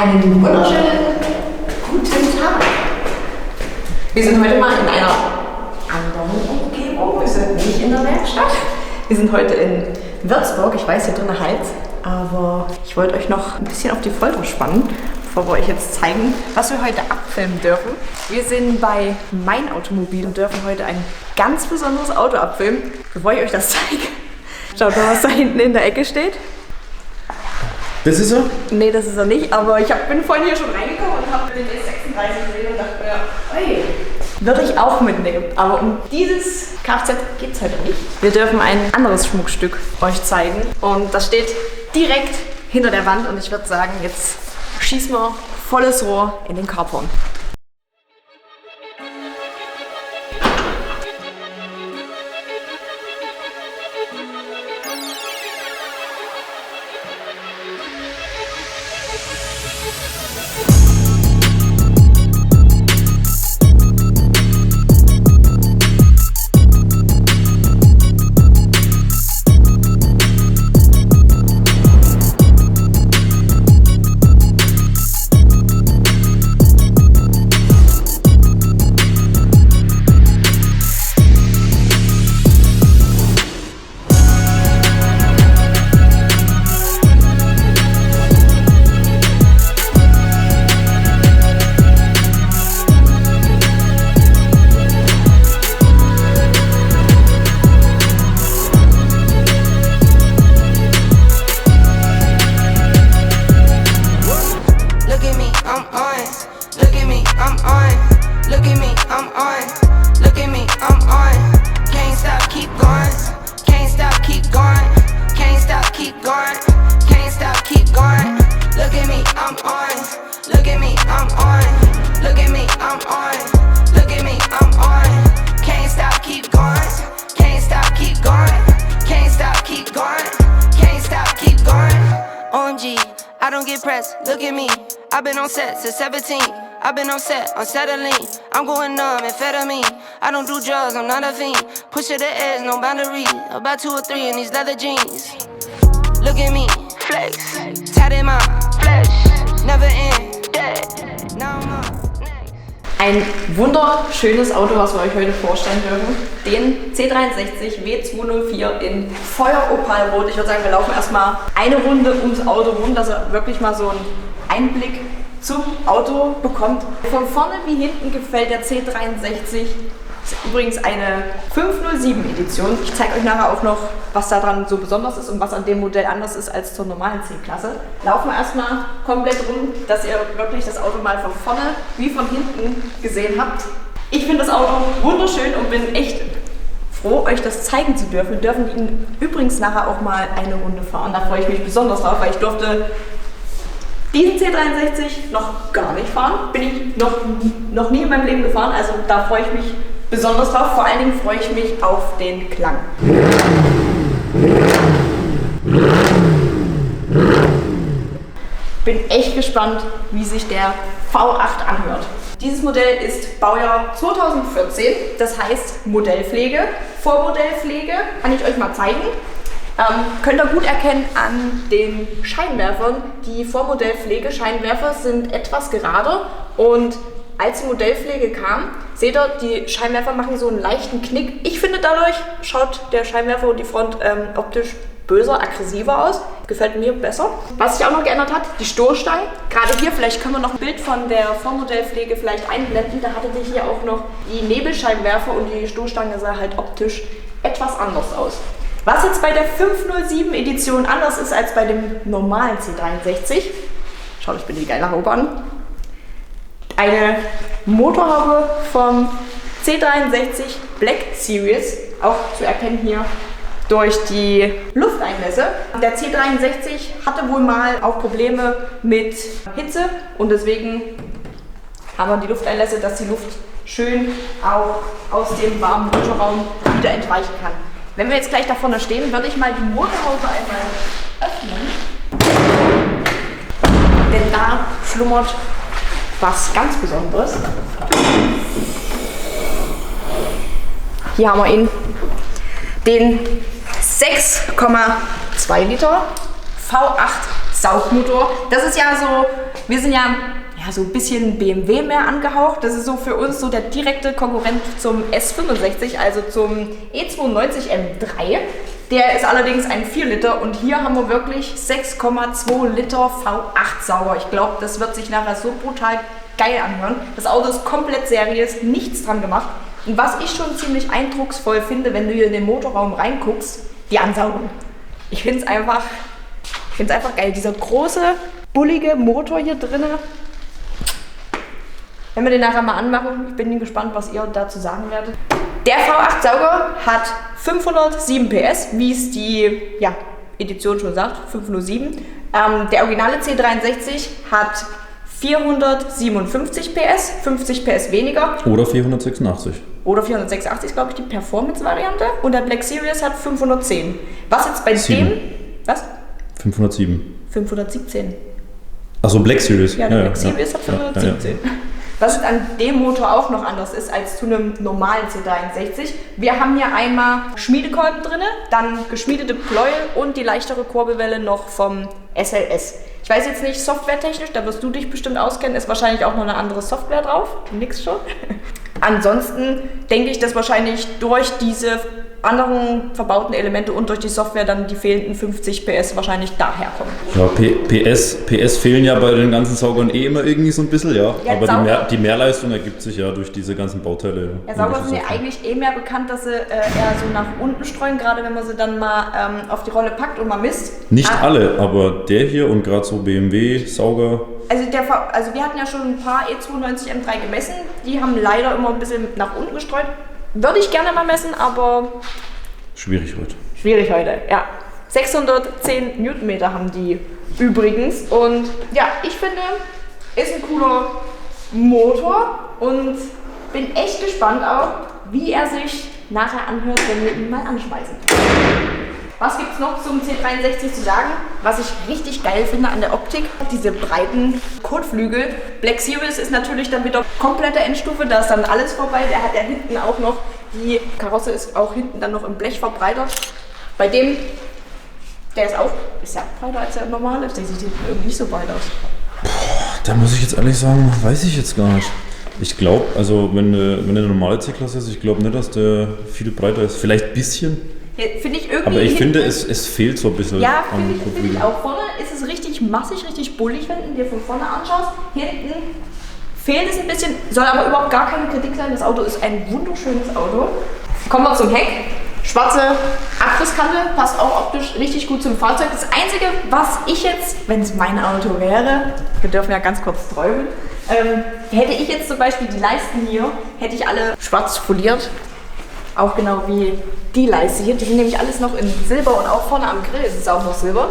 Einen wunderschönen guten Tag. Wir sind heute mal in einer anderen Umgebung. Wir sind nicht in der Werkstatt. Wir sind heute in Würzburg. Ich weiß, hier drin Hals, aber ich wollte euch noch ein bisschen auf die Folter spannen, bevor wir euch jetzt zeigen, was wir heute abfilmen dürfen. Wir sind bei Mein Automobil und dürfen heute ein ganz besonderes Auto abfilmen. Bevor ich euch das zeige, schaut mal, was da hinten in der Ecke steht. Das ist er? Nee, das ist er nicht, aber ich bin vorhin hier schon reingekommen und habe den S36 gesehen und dachte mir, oi, würde ich auch mitnehmen. Aber um dieses Kfz geht es heute nicht. Wir dürfen ein anderes Schmuckstück euch zeigen und das steht direkt hinter der Wand und ich würde sagen, jetzt schießen wir volles Rohr in den Carporn. I don't get pressed, look at me. I've been on set since 17. I've been on set, unsettling. I'm going numb, amphetamine. I don't do drugs, I'm not a fiend. Push to the edge, no boundary. About 2 or 3 in these leather jeans. Look at me, flex. Tatted my flesh. Never end, dead. Now I'm up. Ein wunderschönes Auto, was wir euch heute vorstellen dürfen. Den C63 W204 in Feuer-Opalrot. Ich würde sagen, wir laufen erstmal eine Runde ums Auto rum, dass ihr wirklich mal so einen Einblick zum Auto bekommt. Von vorne wie hinten gefällt der C63. Das ist übrigens eine 507 Edition. Ich zeige euch nachher auch noch, was daran so besonders ist und was an dem Modell anders ist als zur normalen C-Klasse. Laufen wir erstmal komplett rum, dass ihr wirklich das Auto mal von vorne wie von hinten gesehen habt. Ich finde das Auto wunderschön und bin echt froh, euch das zeigen zu dürfen. Wir dürfen ihn übrigens nachher auch mal eine Runde fahren. Da freue ich mich besonders drauf, weil ich durfte diesen C63 noch gar nicht fahren. Bin ich noch nie in meinem Leben gefahren, also da freue ich mich besonders drauf. Vor allen Dingen freue ich mich auf den Klang. Bin echt gespannt, wie sich der V8 anhört. Dieses Modell ist Baujahr 2014, das heißt Modellpflege. Vormodellpflege kann ich euch mal zeigen. Könnt ihr gut erkennen an den Scheinwerfern. Die Vormodellpflege-Scheinwerfer sind etwas gerader und als die Modellpflege kam, seht ihr, die Scheinwerfer machen so einen leichten Knick. Ich finde, dadurch schaut der Scheinwerfer und die Front optisch böser, aggressiver aus. Gefällt mir besser. Was sich auch noch geändert hat, die Stoßstangen. Gerade hier, vielleicht können wir noch ein Bild von der Vormodellpflege vielleicht einblenden. Da hattet ihr hier auch noch die Nebelscheinwerfer und die Stoßstange sah halt optisch etwas anders aus. Was jetzt bei der 507 Edition anders ist als bei dem normalen C63, schaut euch bitte die geile Haube an. Eine Motorhaube vom C63 Black Series, auch zu erkennen hier durch die Lufteinlässe. Der C63 hatte wohl mal auch Probleme mit Hitze und deswegen haben wir die Lufteinlässe, dass die Luft schön auch aus dem warmen Motorraum wieder entweichen kann. Wenn wir jetzt gleich da vorne stehen, würde ich mal die Motorhaube einmal öffnen, denn da schlummert was ganz Besonderes. Hier haben wir ihn, den 6,2 Liter V8 Saugmotor. Das ist ja so, wir sind ja so ein bisschen BMW mehr angehaucht. Das ist so für uns so der direkte Konkurrent zum S65, also zum E92 M3. Der ist allerdings ein 4 Liter und hier haben wir wirklich 6,2 Liter V8 Sauger. Ich glaube, das wird sich nachher so brutal geil anhören. Das Auto ist komplett seriös, nichts dran gemacht. Und was ich schon ziemlich eindrucksvoll finde, wenn du hier in den Motorraum reinguckst, die Ansaugung. Ich finde es einfach geil. Dieser große, bullige Motor hier drinnen. Wenn wir den nachher mal anmachen, ich bin gespannt, was ihr dazu sagen werdet. Der V8-Sauger hat 507 PS, wie es die Edition schon sagt, 507. Der originale C63 hat 457 PS, 50 PS weniger. Oder 486. Oder 486 ist, glaube ich, die Performance-Variante. Und der Black Series hat 510. Was jetzt bei 7. dem... Was? 507. 517. Achso, Black Series. Ja, der Black Series hat 517. Ja. Was jetzt an dem Motor auch noch anders ist als zu einem normalen C63. Wir haben hier einmal Schmiedekolben drin, dann geschmiedete Pleuel und die leichtere Kurbelwelle noch vom SLS. Ich weiß jetzt nicht, softwaretechnisch, da wirst du dich bestimmt auskennen, ist wahrscheinlich auch noch eine andere Software drauf. Nix schon. Ansonsten denke ich, dass wahrscheinlich durch diese anderen verbauten Elemente und durch die Software dann die fehlenden 50 PS wahrscheinlich daher kommen. Ja, PS fehlen ja bei den ganzen Saugern immer irgendwie so ein bisschen, ja. Aber die Mehrleistung ergibt sich ja durch diese ganzen Bauteile. Ja, Sauger sind ja eigentlich mehr bekannt, dass sie eher so nach unten streuen, gerade wenn man sie dann mal auf die Rolle packt und mal misst. Nicht alle, aber der hier und gerade so BMW-Sauger. Also wir hatten ja schon ein paar E92 M3 gemessen, die haben leider immer ein bisschen nach unten gestreut. Würde ich gerne mal messen, aber... Schwierig heute, ja. 610 Newtonmeter haben die übrigens. Und ja, ich finde, ist ein cooler Motor und bin echt gespannt auch, wie er sich nachher anhört, wenn wir ihn mal anschmeißen. Was gibt es noch zum C63 zu sagen? Was ich richtig geil finde an der Optik, diese breiten Kotflügel. Black Series ist natürlich dann wieder komplette Endstufe, da ist dann alles vorbei. Der hat ja hinten auch noch, die Karosse ist auch hinten dann noch im Blech verbreitert. Bei dem, der ist ja breiter als der normale, der sieht irgendwie nicht so breit aus. Da muss ich jetzt ehrlich sagen, weiß ich jetzt gar nicht. Ich glaube, also wenn eine normale C-Klasse ist, ich glaube nicht, dass der viel breiter ist. Vielleicht ein bisschen. Ja, finde ich irgendwie. Aber ich finde, es fehlt so ein bisschen. Ja, finde ich auch. Vorne ist es richtig massig, richtig bullig, wenn du dir von vorne anschaust. Hinten fehlt es ein bisschen, soll aber überhaupt gar keine Kritik sein. Das Auto ist ein wunderschönes Auto. Kommen wir zum Heck. Schwarze Abrisskante, passt auch optisch richtig gut zum Fahrzeug. Das Einzige, was ich jetzt, wenn es mein Auto wäre, wir dürfen ja ganz kurz träumen, hätte ich jetzt zum Beispiel die Leisten hier, hätte ich alle schwarz foliert. Auch genau wie die Leiste hier. Die sind nämlich alles noch in Silber und auch vorne am Grill ist es auch noch Silber.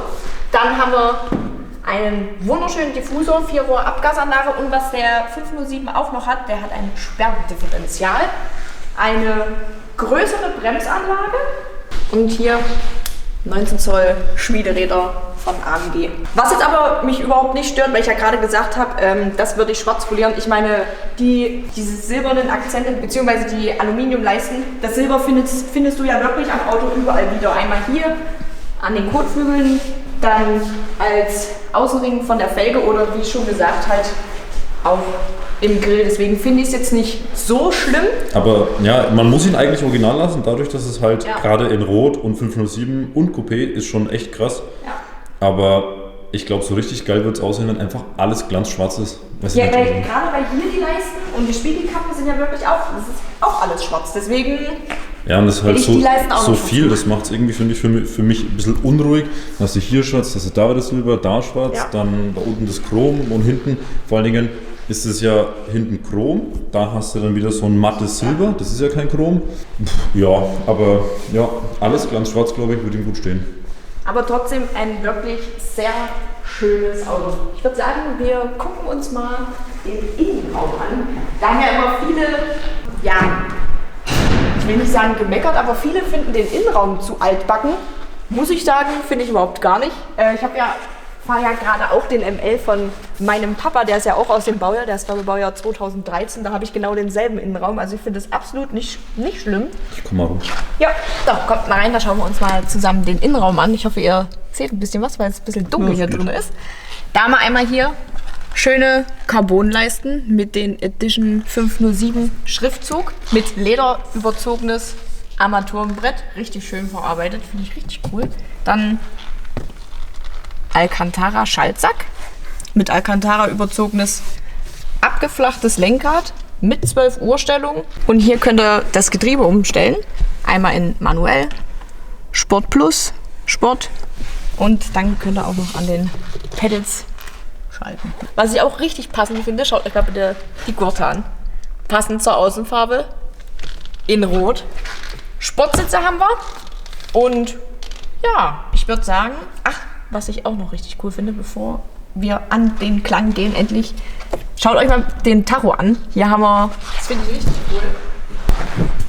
Dann haben wir einen wunderschönen Diffusor, 4-Rohr Abgasanlage und was der 507 auch noch hat, der hat ein Sperrdifferential, eine größere Bremsanlage und hier 19 Zoll Schmiederäder von AMG. Was jetzt aber mich überhaupt nicht stört, weil ich ja gerade gesagt habe, das würde ich schwarz folieren. Ich meine, diese silbernen Akzente bzw. die Aluminiumleisten, das Silber findest du ja wirklich am Auto überall wieder. Einmal hier an den Kotflügeln, dann als Außenring von der Felge oder wie schon gesagt halt auch im Grill. Deswegen finde ich es jetzt nicht so schlimm. Aber ja, man muss ihn eigentlich original lassen, dadurch, dass es halt gerade in Rot und 507 und Coupé ist schon echt krass. Ja. Aber ich glaube, so richtig geil wird es aussehen, wenn einfach alles glanzschwarz ist. Ja, gerade weil hier die Leisten und die Spiegelkappen sind ja wirklich auch, das ist auch alles schwarz. Deswegen. Ja, und das ist halt so viel, das macht es irgendwie, finde ich, für mich ein bisschen unruhig. Dann hast du hier schwarz, das ist da wieder Silber, da schwarz, dann da unten das Chrom und hinten vor allen Dingen ist es ja hinten Chrom, da hast du dann wieder so ein mattes Silber, das ist ja kein Chrom. Ja, aber ja, alles glanzschwarz, glaube ich, würde ihm gut stehen. Aber trotzdem ein wirklich sehr schönes Auto. Ich würde sagen, wir gucken uns mal den Innenraum an. Da haben ja immer viele, ich will nicht sagen gemeckert, aber viele finden den Innenraum zu altbacken. Muss ich sagen, finde ich überhaupt gar nicht. Ich habe ja fahre ja gerade auch den ML von meinem Papa, der ist ja auch aus dem Baujahr, der ist glaube ich Baujahr 2013, da habe ich genau denselben Innenraum, also ich finde das absolut nicht schlimm. Ich komme mal rum. Ja, doch, kommt mal rein, da schauen wir uns mal zusammen den Innenraum an. Ich hoffe, ihr seht ein bisschen was, weil es ein bisschen dunkel hier drin ist. Da haben wir einmal hier schöne Carbonleisten mit den Edition 507 Schriftzug, mit Leder überzogenes Armaturenbrett, richtig schön verarbeitet, finde ich richtig cool. Dann Alcantara Schaltsack mit Alcantara überzogenes abgeflachtes Lenkrad mit 12 Uhrstellungen. Und hier könnt ihr das Getriebe umstellen. Einmal in manuell, Sport Plus, Sport. Und dann könnt ihr auch noch an den Pedals schalten. Was ich auch richtig passend finde, schaut euch mal bitte die Gurte an. Passend zur Außenfarbe in Rot. Sportsitze haben wir. Und ja, ich würde sagen, was ich auch noch richtig cool finde, bevor wir an den Klang gehen, endlich, schaut euch mal den Tacho an. Hier haben wir, das finde ich richtig cool.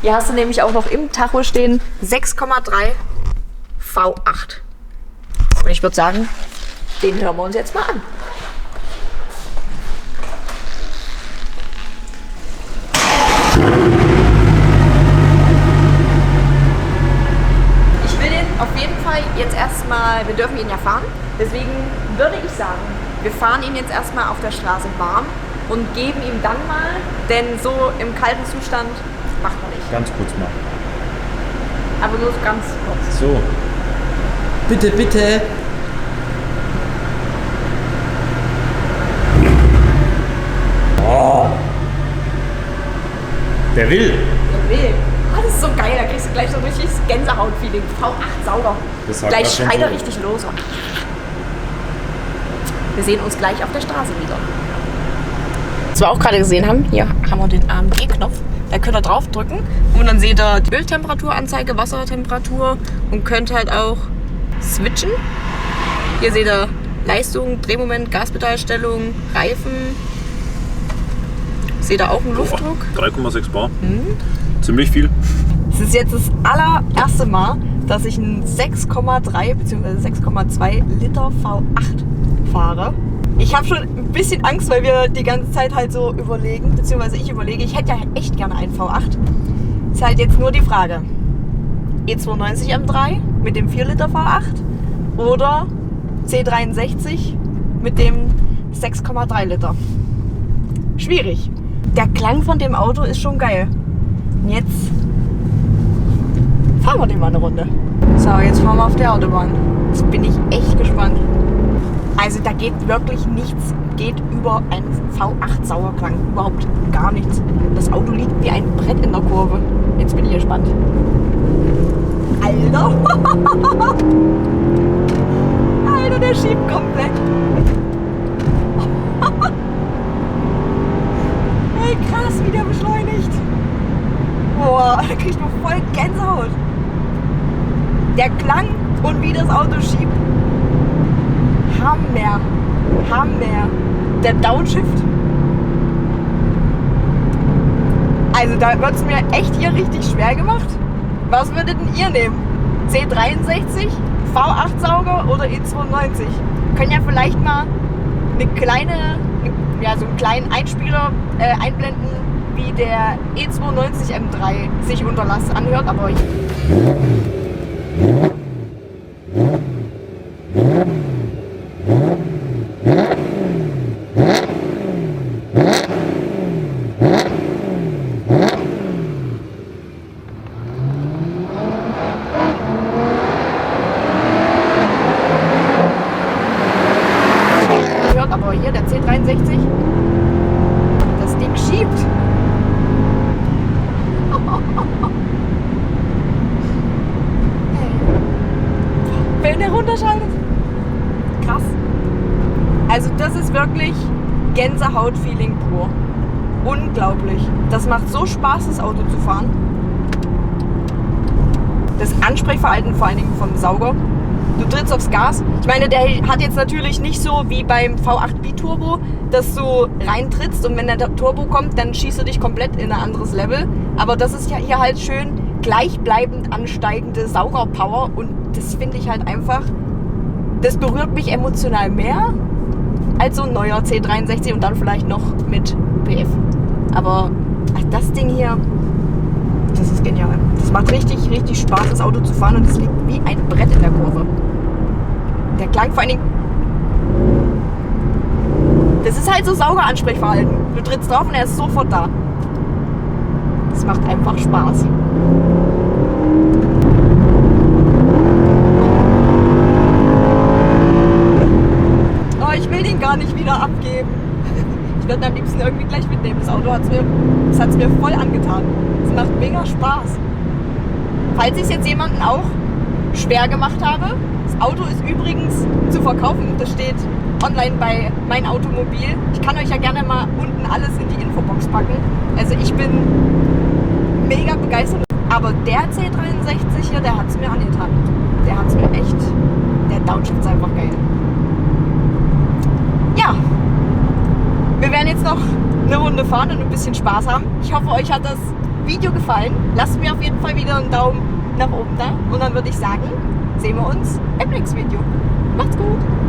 Hier hast du nämlich auch noch im Tacho stehen 6,3 V8. Und ich würde sagen, den hören wir uns jetzt mal an. Auf jeden Fall jetzt erstmal, wir dürfen ihn ja fahren, deswegen würde ich sagen, wir fahren ihn jetzt erstmal auf der Straße warm und geben ihm dann mal, denn so im kalten Zustand macht man nicht. Ganz kurz mal. Aber nur so ganz kurz. So. Bitte, bitte. Oh. Der will. Der will. Das ist so geil, da kriegst du gleich so ein richtiges Gänsehaut-Feeling. V8 sauber. Gleich schreit er richtig los. Wir sehen uns gleich auf der Straße wieder. Was wir auch gerade gesehen haben, hier haben wir den AMG-Knopf. Da könnt ihr draufdrücken und dann seht ihr die Öltemperaturanzeige, Wassertemperatur und könnt halt auch switchen. Hier seht ihr Leistung, Drehmoment, Gaspedalstellung, Reifen. Seht ihr auch einen Luftdruck? 3,6 Bar. Ziemlich viel. Es ist jetzt das allererste Mal, dass ich einen 6,3 bzw. 6,2 Liter V8 fahre. Ich habe schon ein bisschen Angst, weil wir die ganze Zeit halt so überlegen, beziehungsweise ich überlege, ich hätte ja echt gerne einen V8. Ist halt jetzt nur die Frage, E92 M3 mit dem 4 Liter V8 oder C63 mit dem 6,3 Liter. Schwierig. Der Klang von dem Auto ist schon geil. Und jetzt fahren wir den mal eine Runde. So, jetzt fahren wir auf der Autobahn. Jetzt bin ich echt gespannt. Also da geht wirklich nichts, geht über einen V8 Sauerklang. Überhaupt gar nichts. Das Auto liegt wie ein Brett in der Kurve. Jetzt bin ich gespannt. Alter! Alter, der schiebt komplett. Ey, krass, wie der beschleunigt. Boah, da krieg ich noch voll Gänsehaut. Der Klang und wie das Auto schiebt. Hammer. Hammer. Der Downshift. Also da wird es mir echt hier richtig schwer gemacht. Was würdet denn ihr nehmen? C63, V8 Sauger oder E92? Können ja vielleicht mal eine kleine, so einen kleinen Einspieler einblenden, wie der E92 M3 sich unter Last anhört, aber ich... Aber hier der C63, das Ding schiebt. Wenn der runterschaltet. Krass. Also das ist wirklich Gänsehaut-Feeling pur. Unglaublich. Das macht so Spaß, das Auto zu fahren. Das Ansprechverhalten vor allen Dingen vom Sauger. Du trittst aufs Gas. Ich meine, der hat jetzt natürlich nicht so wie beim V8 Biturbo, dass du reintrittst und wenn der Turbo kommt, dann schießt du dich komplett in ein anderes Level. Aber das ist ja hier halt schön gleichbleibend ansteigende Saugerpower und das finde ich halt einfach Das berührt mich emotional mehr als so ein neuer C63 und dann vielleicht noch mit PF. Aber das Ding hier, das ist genial. Das macht richtig, richtig Spaß, das Auto zu fahren und es liegt wie ein Brett in der Kurve. Der Klang vor allen Dingen, das ist halt so Saugeransprechverhalten. Du trittst drauf und er ist sofort da. Das macht einfach Spaß. Oh, ich will den gar nicht wieder abgeben. Ich werde am liebsten irgendwie gleich mitnehmen. Das Auto hat's mir voll angetan. Es macht mega Spaß. Falls ich es jetzt jemanden auch schwer gemacht habe, das Auto ist übrigens zu verkaufen. Das steht online bei Mein Automobil. Ich kann euch ja gerne mal unten alles in die Infobox packen. Also ich bin mega begeistert. Aber der C63 hier, der hat es mir angetan. Der hat es mir echt, der Downshift ist einfach geil. Ja, wir werden jetzt noch eine Runde fahren und ein bisschen Spaß haben. Ich hoffe, euch hat das Video gefallen. Lasst mir auf jeden Fall wieder einen Daumen nach oben da. Und dann würde ich sagen, sehen wir uns im nächsten Video. Macht's gut!